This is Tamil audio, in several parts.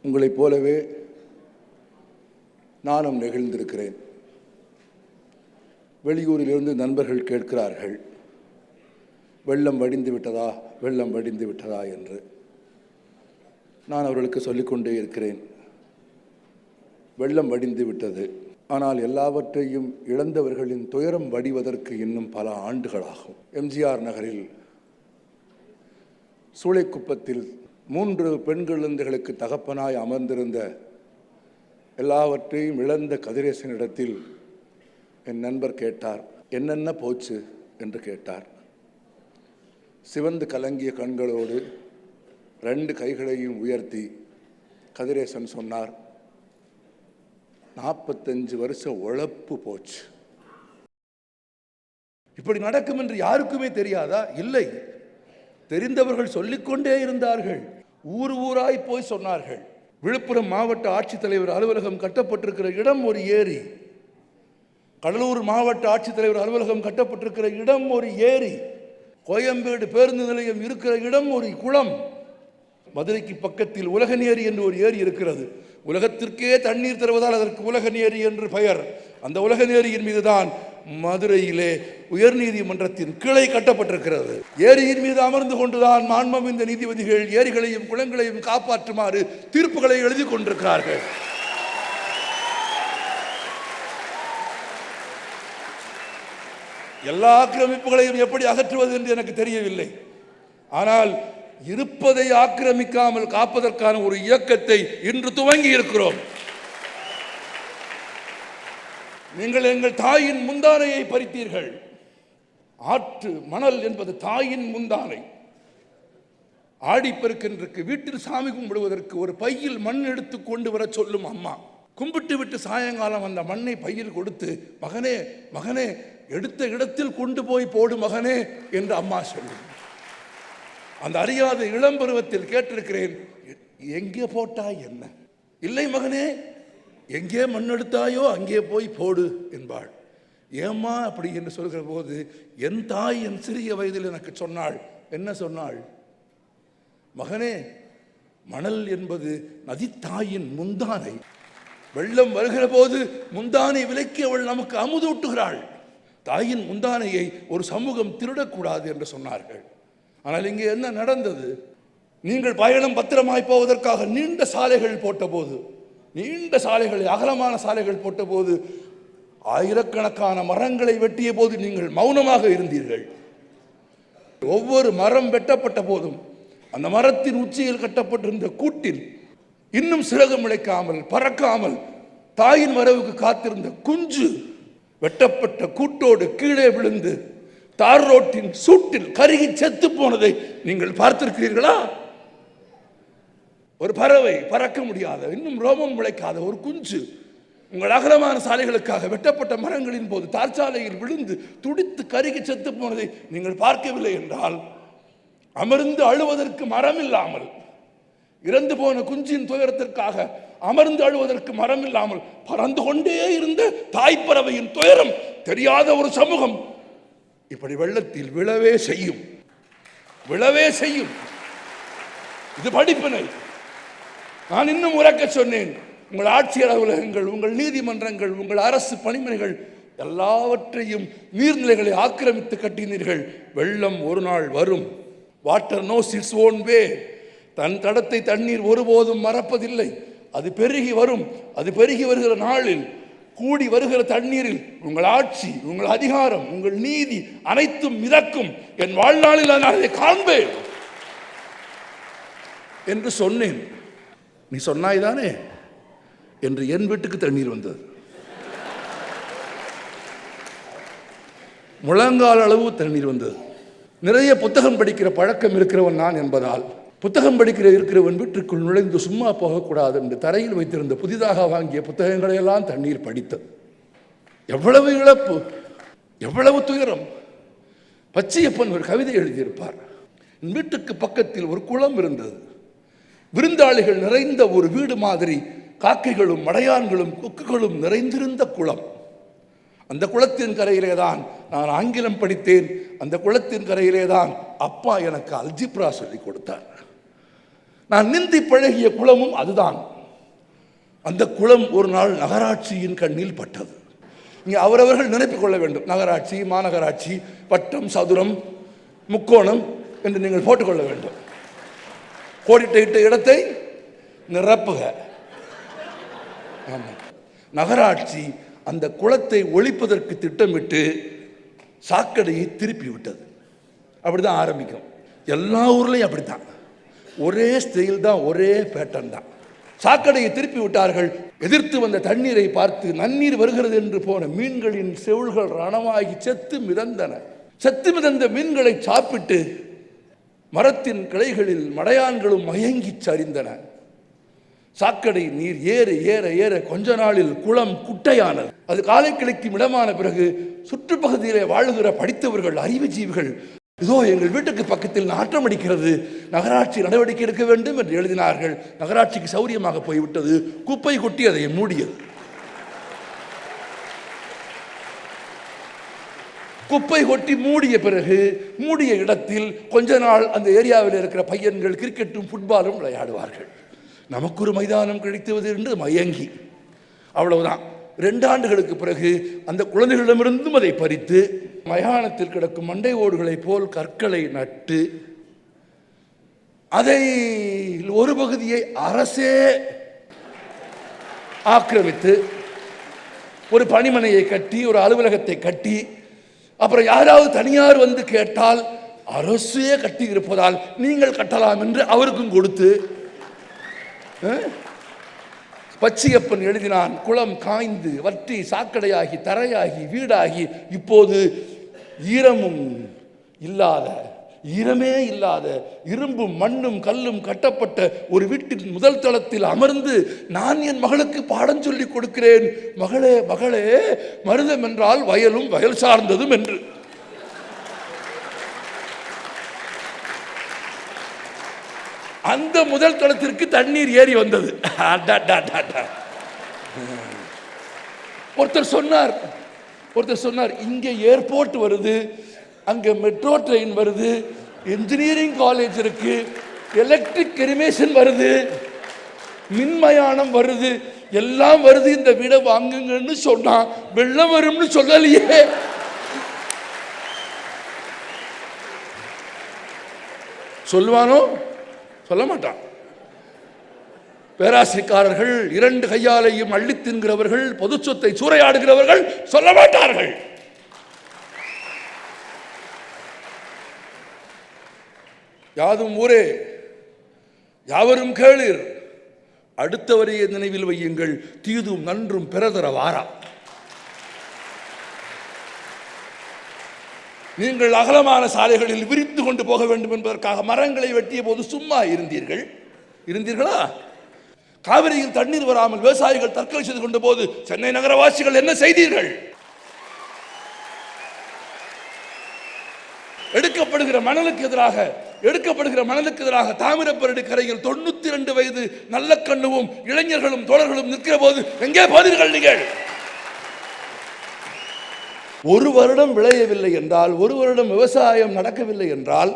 உங்களைப் போலவே நானும் நெகிழ்ந்திருக்கிறேன். வெளியூரிலிருந்து நண்பர்கள் கேட்கிறார்கள், வெள்ளம் வடிந்து விட்டதா, வெள்ளம் வடிந்து விட்டதா என்று. நான் அவர்களுக்கு சொல்லிக்கொண்டே இருக்கிறேன், வெள்ளம் வடிந்து விட்டது. ஆனால் எல்லாவற்றையும் இழந்தவர்களின் துயரம் வடிவதற்கு இன்னும் பல ஆண்டுகளாகும். எம்ஜிஆர் நகரில் சூளைக்குப்பத்தில் 3 பெண் குழந்தைகளுக்கு தகப்பனாய் அமர்ந்திருந்த எல்லாவற்றையும் இழந்த கதிரேசனிடத்தில் என் நண்பர் கேட்டார், என்னென்ன போச்சு என்று கேட்டார். சிவந்து கலங்கிய கண்களோடு 2 கைகளையும் உயர்த்தி கதிரேசன் சொன்னார், 45 வருஷ உழைப்பு போச்சு. இப்படி நடக்கும் என்று யாருக்குமே தெரியாதா? இல்லை, தெரிந்தவர்கள் சொல்லிக்கொண்டே இருந்தார்கள். ஊர் ஊராய் போய் சொன்னார்கள். விழுப்புரம் மாவட்ட ஆட்சித்தலைவர் அலுவலகம் கட்டப்பட்டிருக்கிற இடம் ஒரு ஏரி, கடலூர் மாவட்ட ஆட்சித்தலைவர் அலுவலகம் கட்டப்பட்டிருக்கிற இடம் ஒரு ஏரி, கோயம்பேடு பேருந்து நிலையம் இருக்கிற இடம் ஒரு குளம், மதுரைக்கு பக்கத்தில் உலகநேரி என்று ஒரு ஏரி இருக்கிறது. உலகத்திற்கே தண்ணீர் தருவதால் அதற்கு உலகநேரி என்று பெயர். அந்த உலகநேரியின் மீதுதான் மதுரையிலே உயர்நீதிமன்றத்தின் கிளை கட்டப்பட்டிருக்கிறது. ஏரியின் மீது அமர்ந்து கொண்டுதான் மாண்புமிகு நீதிபதிகள் ஏரிகளையும் குளங்களையும் காப்பாற்றுமாறு தீர்ப்புகளை எழுதி கொண்டிருக்கிறார்கள். எல்லா ஆக்கிரமிப்புகளையும் எப்படி அகற்றுவது என்று எனக்கு தெரியவில்லை. ஆனால் இருப்பதை ஆக்கிரமிக்காமல் காப்பதற்கான ஒரு இயக்கத்தை இன்று துவங்கி இருக்கிறோம். நீங்கள் எங்கள் தாயின் முந்தானையை பறித்தீர்கள். ஆற்று மணல் என்பது தாயின் முந்தானை. ஆடிப்பெருக்கின்றிருக்கு வீட்டில் சாமி கும்பிடுவதற்கு ஒரு பையில் மண் எடுத்து கொண்டு வர சொல்லும் அம்மா. கும்பிட்டு விட்டு சாயங்காலம் அந்த மண்ணை பையில் கொடுத்து, மகனே மகனே எடுத்த இடத்தில் கொண்டு போய் போடு மகனே என்று அம்மா சொல்லும். அந்த அறியாத இளம்பருவத்தில் கேட்டிருக்கிறேன், எங்கே போட்டாய் என்ன? இல்லை மகனே, எங்கே மண் எடுத்தாயோ அங்கே போய் போடு என்பாள். ஏம்மா அப்படி என்று சொல்கிற போது என் தாய் என் சிறிய வயதில் எனக்கு சொன்னாள். என்ன சொன்னாள்? மகனே, மணல் என்பது நதித்தாயின் முந்தானை. வெள்ளம் வருகிற போது முந்தானை விலக்கி அவள் நமக்கு அமுதூட்டுகிறாள். தாயின் முந்தானையை ஒரு சமூகம் திருடக்கூடாது என்று சொன்னார்கள். ஆனால் இங்கே என்ன நடந்தது? நீங்கள் பயணம் பத்திரமாய் போவதற்காக நீண்ட சாலைகள் போட்ட போது, நீண்ட சாலைகள், அகலமான சாலைகள் போட்ட போது, ஆயிரக்கணக்கான மரங்களை வெட்டிய போது நீங்கள் மௌனமாக இருந்தீர்கள். ஒவ்வொரு மரம் வெட்டப்பட்ட போதும் அந்த மரத்தின் உச்சியில் கட்டப்பட்டிருந்த கூட்டில் இன்னும் சிறகு முளைக்காமல் பறக்காமல் தாயின் வரவுக்கு காத்திருந்த குஞ்சு வெட்டப்பட்ட கூட்டோடு கீழே விழுந்து தார் ரோட்டின் சூட்டில் கருகி செத்து போனதை நீங்கள் பார்த்திருக்கிறீர்களா? ஒரு பறவை, பறக்க முடியாத, இன்னும் ரோமம் முளைக்காத ஒரு குஞ்சு உங்கள் அகலமான சாலைகளுக்காக வெட்டப்பட்ட மரங்களின் போது தார்ச்சாலையில் விழுந்து துடித்து கருகி செத்து போனதை நீங்கள் பார்க்கவில்லை என்றால், அமர்ந்து அழுவதற்கு மரம் இல்லாமல், இறந்து போன குஞ்சின் துயரத்திற்காக அமர்ந்து அழுவதற்கு மரம் இல்லாமல் பறந்து கொண்டே இருந்த தாய்ப்பறவையின் துயரம் தெரியாத ஒரு சமூகம் இப்படி வெள்ளத்தில் விழவே செய்யும், விழவே செய்யும். இது படிப்பினை. நான் இன்னும் உரக்க சொன்னேன், உங்கள் ஆட்சியர் அலுவலகங்கள், உங்கள் நீதிமன்றங்கள், உங்கள் அரசு பணிமனைகள் எல்லாவற்றையும் நீர்நிலைகளை ஆக்கிரமித்து கட்டினீர்கள். வெள்ளம் ஒரு நாள் வரும். Water knows its own way. தன் தடத்தை தண்ணீர் ஒருபோதும் மறப்பதில்லை. அது பெருகி வரும். அது பெருகி வருகிற நாளில், கூடி வருகிற தண்ணீரில் உங்கள் ஆட்சி, உங்கள் அதிகாரம், உங்கள் நீதி அனைத்தும் மிதக்கும். என் வாழ்நாளில் நான் அதை காண்பேன் என்று சொன்னேன். நீ சொன்னாய்தானே என்று என் வீட்டுக்கு தண்ணீர் வந்தது. முழங்கால் அளவு தண்ணீர் வந்தது. நிறைய புத்தகம் படிக்கிற பழக்கம் இருக்கிறவன் நான் என்பதால், புத்தகம் இருக்கிறவன் வீட்டுக்குள் நுழைந்து சும்மா போகக்கூடாது என்று தரையில் வைத்திருந்த புதிதாக வாங்கிய புத்தகங்களை எல்லாம் தண்ணீர் படித்தது. எவ்வளவு இழப்பு, எவ்வளவு துயரம். பச்சையப்பன் ஒரு கவிதை எழுதியிருப்பார். என் வீட்டுக்கு பக்கத்தில் ஒரு குளம் இருந்தது. விருந்தாளிகள் நிறைந்த ஒரு வீடு மாதிரி, காக்கைகளும் மடையான்களும் கொக்குகளும் நிறைந்திருந்த குளம். அந்த குளத்தின் கரையிலே தான் நான் ஆங்கிலம் படித்தேன். அந்த குளத்தின் கரையிலே தான் அப்பா எனக்கு அல்ஜிப்ரா சொல்லிக் கொடுத்தார். நான் நிந்தி பழகிய குளமும் அதுதான். அந்த குளம் ஒரு நாள் நகராட்சியின் கண்ணில் பட்டது. இங்கே அவரவர்கள் நினைப்பிக் கொள்ள வேண்டும். நகராட்சி, மாநகராட்சி, வட்டம், சதுரம், முக்கோணம் என்று நீங்கள் போட்டுக்கொள்ள வேண்டும். கோடிட்ட இடத்தை நிரப்புக. நகராட்சி அந்த குளத்தை ஒழிப்பதற்கு திட்டமிட்டு சாக்கடையை திருப்பி விட்டது. அப்படிதான் ஆரம்பிக்கும். எல்லா ஊர்லையும் அப்படித்தான், ஒரே ஸ்டைல் தான், ஒரே பேட்டர்ன் தான். சாக்கடையை திருப்பி விட்டார்கள். எதிர்த்து வந்த தண்ணீரை பார்த்து நன்னீர் வருகிறது என்று போன மீன்களின் செவுள்கள் ரணமாகி செத்து மிதந்தன. செத்து மிதந்த மீன்களை சாப்பிட்டு மரத்தின் கிளைகளில் மடையான்களும் மயங்கி சரிந்தன. சாக்கடை நீர் ஏற ஏற ஏற கொஞ்ச நாளில் குளம் குட்டையானது. அது காலை கிளைக்கும் இடமான பிறகு சுற்றுப்பகுதியிலே வாழுகிற படித்தவர்கள், அறிவுஜீவிகள், இதோ எங்கள் வீட்டுக்கு பக்கத்தில் நாற்றம் அடிக்கிறது, நகராட்சி நடவடிக்கை எடுக்க வேண்டும் என்று எழுதினார்கள். நகராட்சிக்கு சௌரியமாக போய்விட்டது. குப்பை கொட்டி அதை மூடியது. குப்பை கொட்டி மூடிய பிறகு மூடிய இடத்தில் கொஞ்ச நாள் அந்த ஏரியாவில் இருக்கிற பையன்கள் கிரிக்கெட்டும் ஃபுட்பாலும் விளையாடுவார்கள். நமக்கு ஒரு மைதானம் கிடைத்துவது என்று மயங்கி, அவ்வளவுதான். 2 ஆண்டுகளுக்கு பிறகு அந்த குழந்தைகளிடமிருந்தும் அதை பறித்து மயானத்தில் கிடக்கும் மண்டை ஓடுகளை போல் கற்களை நட்டு அதை ஒரு பகுதியை அரசே ஆக்கிரமித்து ஒரு பணிமனையை கட்டி, ஒரு அலுவலகத்தை கட்டி, அப்புறம் யாராவது தனியார் வந்து கேட்டால் அரசே கட்டி இருப்பதால் நீங்கள் கட்டலாம் என்று அவருக்கும் கொடுத்து, பச்சையப்பன் எழுதினான். குளம் காய்ந்து வற்றி சாக்கடையாகி தரையாகி வீடாகி இப்போது ஈரமும் இல்லாத, ஈரமே இல்லாத, இரும்பும் மண்ணும் கல்லும் கட்டப்பட்ட ஒரு வீட்டின் முதல் தளத்தில் அமர்ந்து நான் என் மகளுக்கு பாடம் சொல்லிக் கொடுக்கிறேன். மகளே மகளே, மருதம் என்றால் வயலும் வயல் சார்ந்ததும் என்று. அந்த முதல் தளத்திற்கு தண்ணீர் ஏறி வந்தது. ஒருத்தர் சொன்னார் இங்கே ஏர்போர்ட் வருது, அங்கே மெட்ரோ ட்ரெயின் வருது, இன்ஜினியரிங் காலேஜ் இருக்கு, எலக்ட்ரிக் எரிமேஷன் வருது, மின்மயானம் வருது, எல்லாம் வருது, இந்த வீடை வாங்குங்கன்னு சொன்னா வெள்ளம் வரும்னு சொல்லலையே. சொல்லுவானோ? சொல்ல மாட்டான். பேராசைக்காரர்கள், 2 கையாலையும் அள்ளி தின்கிறவர்கள், பொது சொத்தை சூறையாடுகிறவர்கள் சொல்ல மாட்டார்கள். யாதும் ஊரே யாவரும் கேளீர், அடுத்தவரையே நினைவில் வையுங்கள், தீதும் நன்றும் பிறதர வாரா. நீங்கள் அகலமான சாலைகளில் விரித்து கொண்டு போக வேண்டும் என்பதற்காக மரங்களை வெட்டிய போது சும்மா இருந்தீர்களா? காவிரியில் தண்ணீர் வராமல் விவசாயிகள் தற்கொலை செய்து கொண்ட போது சென்னை நகரவாசிகள் என்ன செய்தீர்கள்? எடுக்கப்படுகிற மணலுக்கு எதிராக தாமிரபரணி கரையில் 92 வயது நல்ல கண்ணுவும் இளைஞர்களும் தோழர்களும் நிற்கிற போது எங்கே போனீர்கள் நீங்கள்? 1 வருடம் விளையவில்லை என்றால், 1 வருடம் விவசாயம் நடக்கவில்லை என்றால்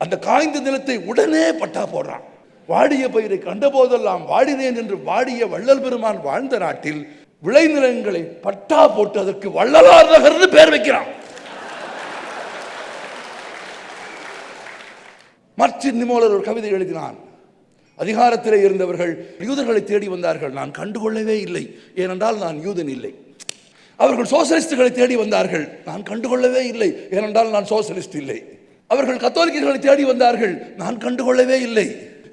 அந்த காய்ந்த நிலத்தை உடனே பட்டா போடுறான். வாடிய பயிரை கண்ட போதெல்லாம் வாடினேன் என்று வாடிய வள்ளல் பெருமான் வாழ்ந்த நாட்டில் விளைநிலங்களை பட்டா போட்டு அதற்கு வள்ளலார் நகர்னு பேர் வைக்கிறான். மார்ட்டின் நிமோலர் ஒரு கவிதை எழுதினான். அதிகாரத்திலே இருந்தவர்கள் யூதர்களை தேடி வந்தார்கள், நான் கண்டுகொள்ளவே இல்லை, ஏனென்றால் நான் யூதன் இல்லை. அவர்கள் சோசலிஸ்டுகளை தேடி வந்தார்கள், நான் கண்டுகொள்ளவே இல்லை, ஏனென்றால் நான் சோசலிஸ்ட் இல்லை. அவர்கள் கத்தோலிக்கர்களை தேடி வந்தார்கள், நான் கண்டுகொள்ளவே இல்லை,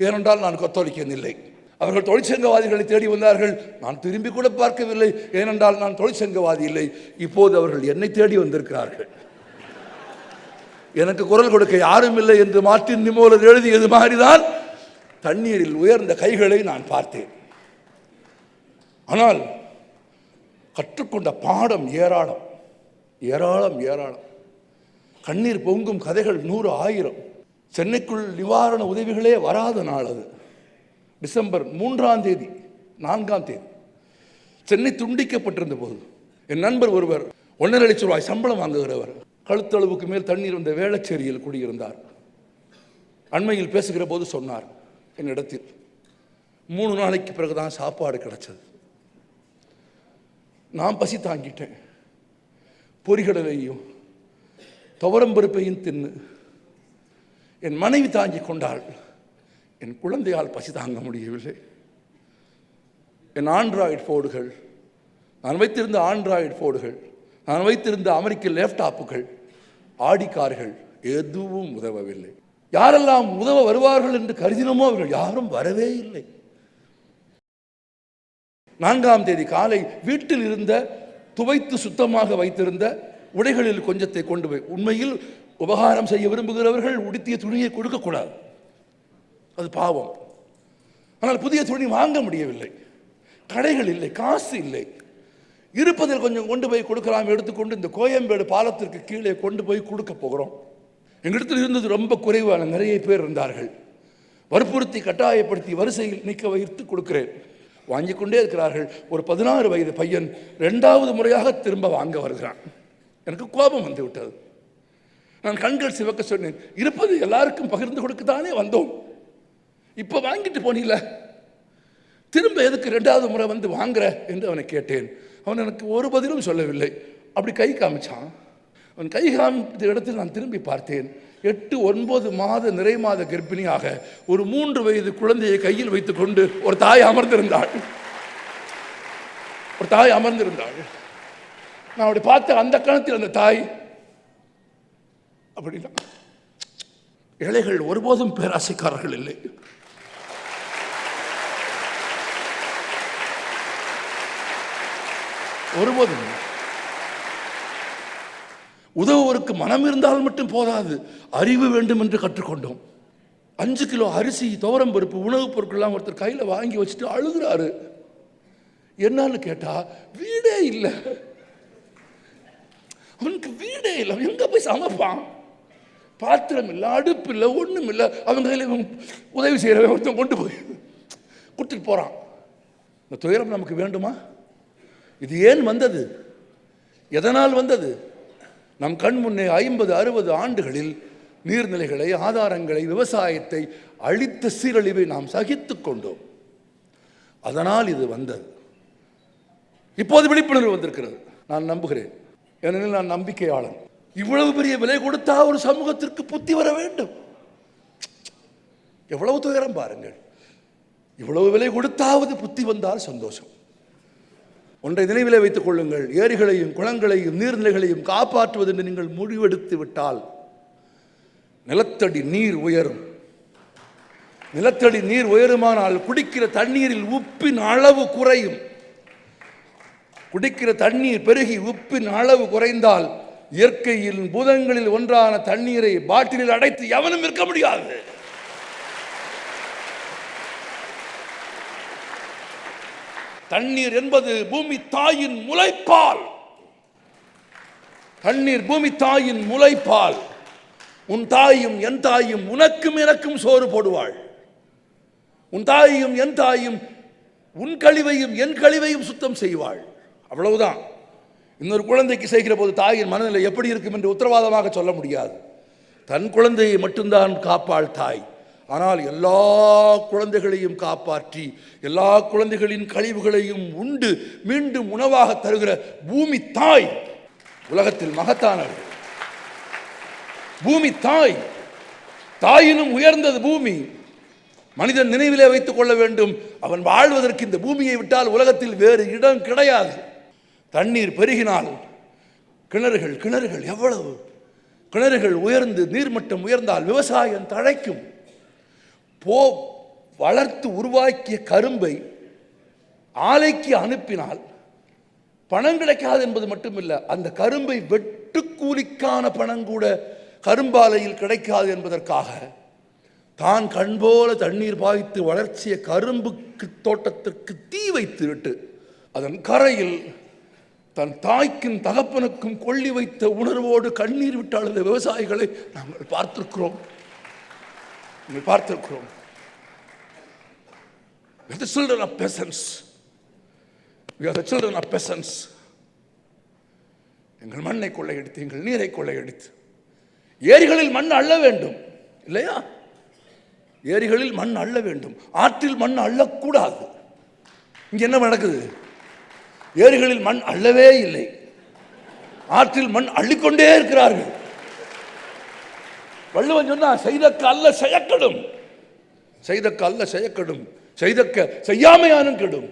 ஏனென்றால் நான் கத்தோலிக்கன் இல்லை. அவர்கள் தொழிற்சங்கவாதிகளை தேடி வந்தார்கள், நான் திரும்பி கூட பார்க்கவில்லை, ஏனென்றால் நான் தொழிற்சங்கவாதி இல்லை. இப்போது அவர்கள் என்னை தேடி வந்திருக்கிறார்கள். எனக்கு குரல் கொடுக்க யாரும் இல்லை என்று மார்ட்டின் நிமோலர் எழுதியது மாதிரிதான் தண்ணீரில் உயர்ந்த கைகளை நான் பார்த்தேன். ஆனால் கற்றுக்கொண்ட பாடம் ஏராளம் ஏராளம் ஏராளம். கண்ணீர் பொங்கும் கதைகள் 100 1000. சென்னைக்குள் நிவாரண உதவிகளே வராத நாள் அது. டிசம்பர் 3ஆம் தேதி 4ஆம் தேதி சென்னை துண்டிக்கப்பட்டிருந்த போது என் நண்பர் ஒருவர் 1.5 லட்சம் ரூபாய் சம்பளம் வாங்குகிறவர், கழுத்தளவுக்கு மேல் தண்ணீர் வந்த வேளச்சேரியில் குடியிருந்தார். அண்மையில் பேசுகிற போது சொன்னார் என்னிடத்தில், 3 நாளைக்கு பிறகுதான் சாப்பாடு கிடைச்சது. நான் பசி தாங்கிட்டேன். பொரிகடலையும் துவரம்பருப்பையும் தின்னு என் மனைவி தாங்கி கொண்டாள். என் குழந்தையால் பசி தாங்க முடியவில்லை. என் ஆண்ட்ராய்டு ஃபோனுகள், நான் வைத்திருந்த ஆண்ட்ராய்டு ஃபோனுகள், நான் வைத்திருந்த அமெரிக்க லேப்டாப்புகள், ஆடி கார்கள் எதுவும் உதவவில்லை. யாரெல்லாம் உதவ வருவார்கள் என்று கருதினமோ அவர்கள் யாரும் வரவே இல்லை. 4ஆம் தேதி காலை வீட்டில் இருந்த துவைத்து சுத்தமாக வைத்திருந்த உடைகளில் கொஞ்சத்தை கொண்டு போய், உண்மையில் உபகாரம் செய்ய விரும்புகிறவர்கள் உடுத்திய துணியை கொடுக்கக்கூடாது, அது பாவம். ஆனால் புதிய துணி வாங்க முடியவில்லை, கடைகள் இல்லை, காசு இல்லை. இருப்பதில் கொஞ்சம் கொண்டு போய் கொடுக்கலாம். எடுத்துக்கொண்டு இந்த கோயம்பேடு பாலத்திற்கு கீழே கொண்டு போய் கொடுக்க போகிறோம். எங்களிடத்தில் இருந்தது ரொம்ப குறைவான, நிறைய பேர் இருந்தார்கள். வற்புறுத்தி கட்டாயப்படுத்தி வரிசையில் நிற்க வைத்து கொடுக்கிறேன். வாங்கி கொண்டே இருக்கிறார்கள். ஒரு 16 வயது பையன் 2வது முறையாக திரும்ப வாங்க வருகிறான். எனக்கு கோபம் வந்து விட்டது. நான் கண்கள் சிவக்க சொன்னேன், இருப்பது எல்லாருக்கும் பகிர்ந்து கொடுக்கத்தானே வந்தோம், இப்போ வாங்கிட்டு போனீல, திரும்ப எதுக்கு 2வது முறை வந்து வாங்குற என்று அவனை கேட்டேன். அவன் எனக்கு ஒரு பதிலும் சொல்லவில்லை. அப்படி கை காமிச்சான். அவன் கை காமித்த இடத்தில் நான் திரும்பி பார்த்தேன். 8-9 மாத நிறை மாத கர்ப்பிணியாக ஒரு 3 வயது குழந்தையை கையில் வைத்துக் கொண்டு ஒரு தாய் அமர்ந்திருந்தாள். நான் அப்படி பார்த்த அந்த கணத்தில் அந்த தாய் அப்படின்னா, ஏழைகள் ஒருபோதும் பேராசைக்காரர்கள் இல்லை. ஒருபோதும் உதவுவதற்கு மனம் இருந்தால் மட்டும் போதாது, அறிவு வேண்டும் என்று கற்றுக்கொண்டோம். 5 கிலோ அரிசி, துவரம்பருப்பு, உணவுப் பொருட்கள்லாம் ஒருத்தர் கையில் வாங்கி வச்சுட்டு அழுகிறாரு. என்னன்னு கேட்டா, வீடே இல்லை, அவனுக்கு வீடே இல்லை, எங்க போய் சமைப்பான்? பாத்திரம் இல்லை, அடுப்பு இல்லை, ஒன்றும் இல்லை. அவங்க கையில் உதவி செய்கிறவன் ஒருத்தன் கொண்டு போய் கொடுத்துட்டு போகிறான். இந்த துயரம் நமக்கு வேண்டுமா? இது ஏன் வந்தது? எதனால் வந்தது? நம் கண் முன்னே 50-60 ஆண்டுகளில் நீர்நிலைகளை, ஆதாரங்களை, விவசாயத்தை அழித்த சீரழிவை நாம் சகித்து கொண்டோம். அதனால் இது வந்தது. இப்போது விழிப்புணர்வு வந்திருக்கிறது, நான் நம்புகிறேன். ஏனெனில் நான் நம்பிக்கையாளன். இவ்வளவு பெரிய விலை கொடுத்தா ஒரு சமூகத்திற்கு புத்தி வர வேண்டும். எவ்வளவு துயரம் பாருங்கள். இவ்வளவு விலை கொடுத்தாவது புத்தி வந்தால் சந்தோஷம். ஒன்றை நினைவிலே வைத்துக் கொள்ளுங்கள், ஏரிகளையும் குளங்களையும் நீர்நிலைகளையும் காப்பாற்றுவது என்று நீங்கள் முடிவெடுத்து விட்டால் நிலத்தடி நீர் உயரும். நிலத்தடி நீர் உயருமானால் குடிக்கிற தண்ணீரில் உப்பின் அளவு குறையும். குடிக்கிற தண்ணீர் பெருகி உப்பின் அளவு குறைந்தால் இயற்கையில் பூதங்களில் ஒன்றான தண்ணீரை பாட்டிலில் அடைத்து எவனும் விற்க முடியாது. தண்ணீர் என்பது பூமி தாயின் முளைப்பால். தண்ணீர் பூமி தாயின் முளைப்பால். உன் தாயும் என் தாயும் உனக்கும் எனக்கும் சோறு போடுவாள். உன் தாயும் என் தாயும் உன் கழிவையும் என் கழிவையும் சுத்தம் செய்வாள். அவ்வளவுதான். இன்னொரு குழந்தைக்கு செய்கிற போது தாயின் மனநிலை எப்படி இருக்கும் என்று உத்தரவாதமாக சொல்ல முடியாது. தன் குழந்தையை மட்டும்தான் காப்பாள் தாய். ஆனால் எல்லா குழந்தைகளையும் காப்பாற்றி எல்லா குழந்தைகளின் கழிவுகளையும் உண்டு மீண்டும் உணவாக தருகிற பூமி தாய் உலகத்தில் மகத்தானவள். பூமி தாய். தாயினும் உயர்ந்தது பூமி. மனிதன் நினைவிலே வைத்துக் கொள்ள வேண்டும், அவன் வாழ்வதற்கு இந்த பூமியை விட்டால் உலகத்தில் வேறு இடம் கிடையாது. தண்ணீர் பெருகினால் கிணறுகள் எவ்வளவு கிணறுகள் உயர்ந்து நீர்மட்டம் உயர்ந்தால் விவசாயம் தழைக்கும். வளர்த்து உருவாக்கிய கரும்பை ஆலைக்கு அனுப்பினால் பணம் கிடைக்காது என்பது மட்டுமில்லை, அந்த கரும்பை வெட்டுக்கூலிக்கான பணம் கூட கரும்பாலையில் கிடைக்காது என்பதற்காக தான் கண்போல தண்ணீர் பாய்த்து வளர்ச்சிய கரும்புக்கு தோட்டத்திற்கு தீ வைத்து விட்டு அதன் கரையில் தன் தாய்க்கும் தகப்பனுக்கும் கொள்ளி வைத்த உணர்வோடு கண்ணீர் விட்டு அழுத விவசாயிகளை நாங்கள் பார்த்திருக்கிறோம். We are the children of peasants. We are the children of peasants. எங்கள் மண்ணை கொள்ளையடித்து, எங்கள் நீரை கொள்ளையடித்து, ஏரிகளில் மண் அள்ள வேண்டும் இல்லையா? ஏரிகளில் மண் அள்ள வேண்டும், ஆற்றில் மண் அள்ளக்கூடாது. இங்க என்ன நடக்குது? ஏரிகளில் மண் அள்ளவே இல்லை, ஆற்றில் மண் அள்ளிக்கொண்டே இருக்கிறார்கள். வள்ளுவன் சொன்னா செய்தக்க அல்ல செயக்கடும், செய்தக்க அல்ல செயக்கடும், செய்தக்க செய்யாமையானும் கெடும்.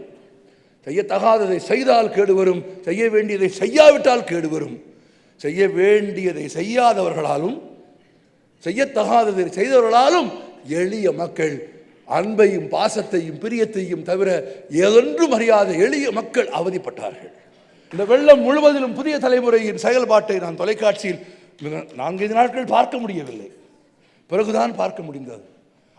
செய்யத்தகாததை செய்தால் கேடு வரும், செய்ய வேண்டியதை செய்யாவிட்டால் கேடு வரும். செய்ய வேண்டியதை செய்யாதவர்களாலும் செய்யத்தகாததை செய்தவர்களாலும் எளிய மக்கள் அன்பையும் பாசத்தையும் பிரியத்தையும் தவிர ஏதொன்றும் அறியாத எளிய மக்கள் அவதிப்பட்டார்கள். இந்த வெள்ளம் முழுவதிலும் புதிய தலைமுறையின் செயல்பாட்டை நான் தொலைக்காட்சியில் 4-5 நாட்கள் பார்க்க முடியவில்லை, பிறகுதான் பார்க்க முடிந்தது.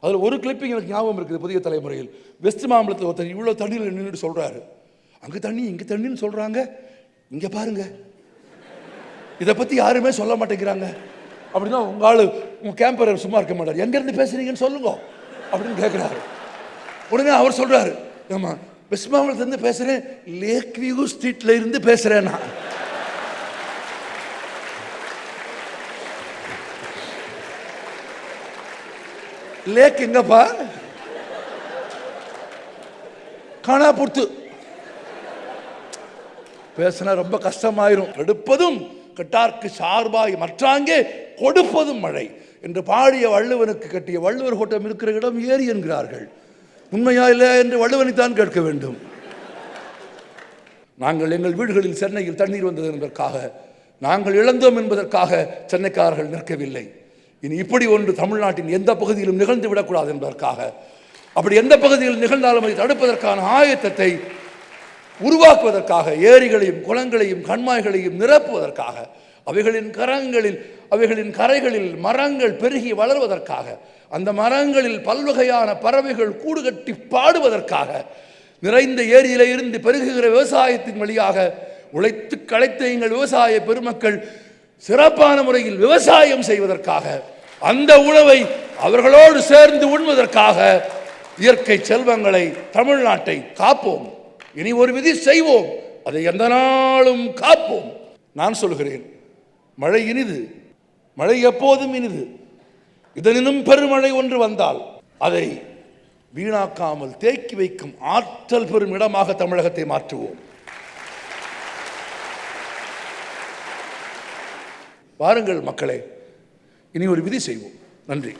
அதில் ஒரு கிளிப்பிங் எனக்கு ஞாபகம் இருக்குது. புதிய தலைமுறையில் வெஸ்ட் மாம்பலத்தில் ஒருத்தர் இவ்வளோ தண்ணியில் நின்றுட்டு சொல்கிறாரு, அங்கே தண்ணி இங்கே தண்ணின்னு சொல்கிறாங்க, இங்கே பாருங்க, இதை பற்றி யாருமே சொல்ல மாட்டேங்கிறாங்க அப்படின்னா உங்கள் ஆள் உங்கள் கேம்பர் சும்மா இருக்க மாட்டார், எங்கேருந்து பேசுகிறீங்கன்னு சொல்லுங்க அப்படின்னு கேட்குறாரு. உடனே அவர் சொல்கிறாரு, ஆமாம் வெஸ்ட் மாம்பலத்துலேருந்து பேசுகிறேன், லேக் வியூ ஸ்ட்ரீட்டில் இருந்து பேசுகிறேன் நான். லேக் எங்கப்பா? காணா பொறுத்து பேசினா ரொம்ப கஷ்டமாயிரும். எடுப்பதும் கட்டார்க்கு சார்பாய் மற்றாங்கே கொடுப்பதும் மழை என்று பாடிய வள்ளுவனுக்கு கட்டிய வள்ளுவர் கோட்டம் இருக்கிற இடம் ஏரி என்கிறார்கள். உண்மையா இல்லை என்று வள்ளுவனைத்தான் கேட்க வேண்டும். நாங்கள் எங்கள் வீடுகளில் சென்னையில் தண்ணீர் வந்தது என்பதற்காக, நாங்கள் இழந்தோம் என்பதற்காக சென்னைக்காரர்கள் நிற்கவில்லை. இனி இப்படி ஒன்று தமிழ்நாட்டின் எந்த பகுதியிலும் நிகழ்ந்து விடக்கூடாது என்பதற்காக, அப்படி எந்த பகுதியில் நிகழ்ந்தாலும் அதை தடுப்பதற்கான ஆயத்தத்தை உருவாக்குவதற்காக, ஏரிகளையும் குளங்களையும் கண்மாய்களையும் நிரப்புவதற்காக, அவைகளின் கரைகளில் மரங்கள் பெருகி வளர்வதற்காக, அந்த மரங்களில் பல்வகையான பறவைகள் கூடு கட்டி பாடுவதற்காக, நிறைந்த ஏரியில இருந்து பெருகுகிற விவசாயத்தின் வழியாக உழைத்து களைத்த எங்கள் விவசாய பெருமக்கள் சிறப்பான முறையில் விவசாயம் செய்வதற்காக, அந்த உணவை அவர்களோடு சேர்ந்து உண்பதற்காக இயற்கை செல்வங்களை, தமிழ்நாட்டை காப்போம். இனி ஒரு விதி செய்வோம், அதை எந்த நாளும் காப்போம். நான் சொல்கிறேன், மழை இனிது, மழை எப்போதும் இனிது. இதனினும் பெருமழை ஒன்று வந்தால் அதை வீணாக்காமல் தேக்கி வைக்கும் ஆற்றல் பெறும் இடமாக தமிழகத்தை மாற்றுவோம். வாருங்கள் மக்களே, இனி ஒரு விதி செய்வோம். நன்றி.